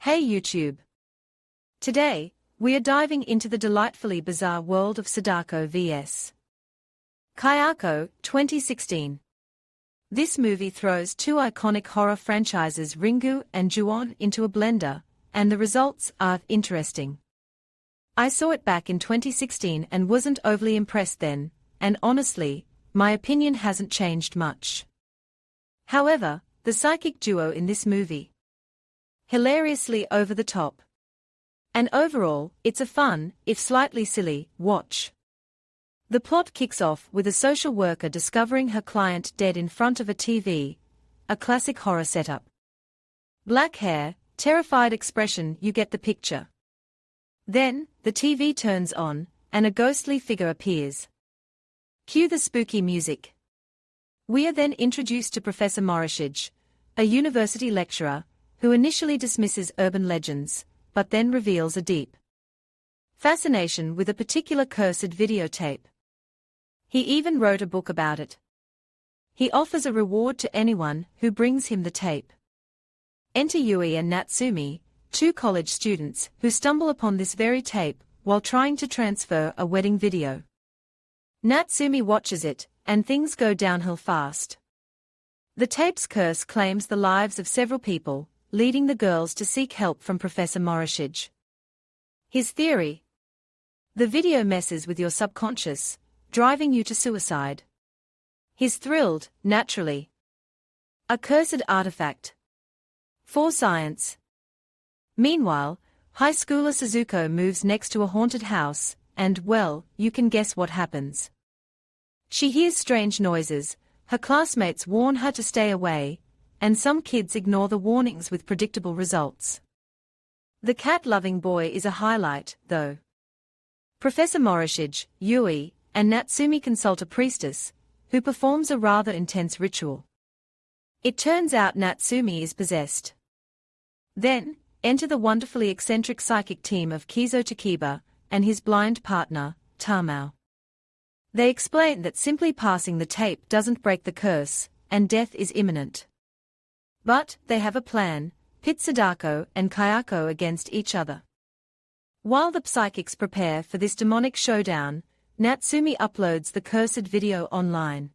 Hey YouTube! Today, we are diving into the delightfully bizarre world of Sadako vs. Kayako, 2016. This movie throws two iconic horror franchises Ringu and Ju-on into a blender, and the results are interesting. I saw it back in 2016 and wasn't overly impressed then, and honestly, my opinion hasn't changed much. However, the psychic duo in this movie, hilariously over the top. And overall, it's a fun, if slightly silly, watch. The plot kicks off with a social worker discovering her client dead in front of a TV, a classic horror setup. Black hair, terrified expression, you get the picture. Then, the TV turns on, and a ghostly figure appears. Cue the spooky music. We are then introduced to Professor Morishige, a university lecturer, who initially dismisses urban legends, but then reveals a deep fascination with a particular cursed videotape. He even wrote a book about it. He offers a reward to anyone who brings him the tape. Enter Yui and Natsumi, two college students who stumble upon this very tape while trying to transfer a wedding video. Natsumi watches it, and things go downhill fast. The tape's curse claims the lives of several people, leading the girls to seek help from Professor Morishige. His theory: the video messes with your subconscious, driving you to suicide. He's thrilled, naturally. A cursed artifact. For science. Meanwhile, high schooler Sadako moves next to a haunted house, and well, you can guess what happens. She hears strange noises, her classmates warn her to stay away, and some kids ignore the warnings with predictable results. The cat-loving boy is a highlight, though. Professor Morishige, Yui, and Natsumi consult a priestess, who performs a rather intense ritual. It turns out Natsumi is possessed. Then, enter the wonderfully eccentric psychic team of Kizo Takiba and his blind partner, Tamao. They explain that simply passing the tape doesn't break the curse, and death is imminent. But they have a plan: pit Sadako and Kayako against each other. While the psychics prepare for this demonic showdown, Natsumi uploads the cursed video online.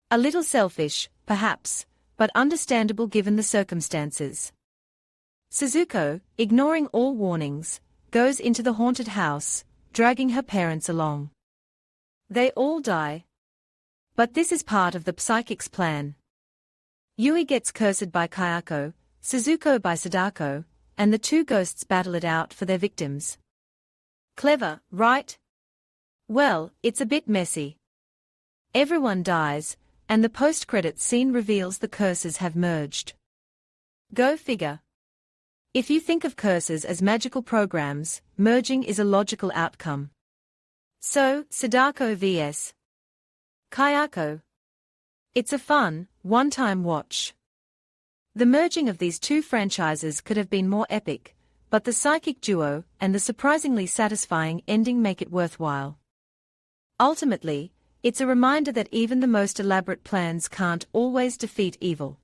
A little selfish, perhaps, but understandable given the circumstances. Suzuko, ignoring all warnings, goes into the haunted house, dragging her parents along. They all die. But this is part of the psychic's plan. Yui gets cursed by Kayako, Suzuko by Sadako, and the two ghosts battle it out for their victims. Clever, right? Well, it's a bit messy. Everyone dies, and the post-credits scene reveals the curses have merged. Go figure. If you think of curses as magical programs, merging is a logical outcome. So, Sadako vs. Kayako. It's a fun, one-time watch. The merging of these two franchises could have been more epic, but the psychic duo and the surprisingly satisfying ending make it worthwhile. Ultimately, it's a reminder that even the most elaborate plans can't always defeat evil.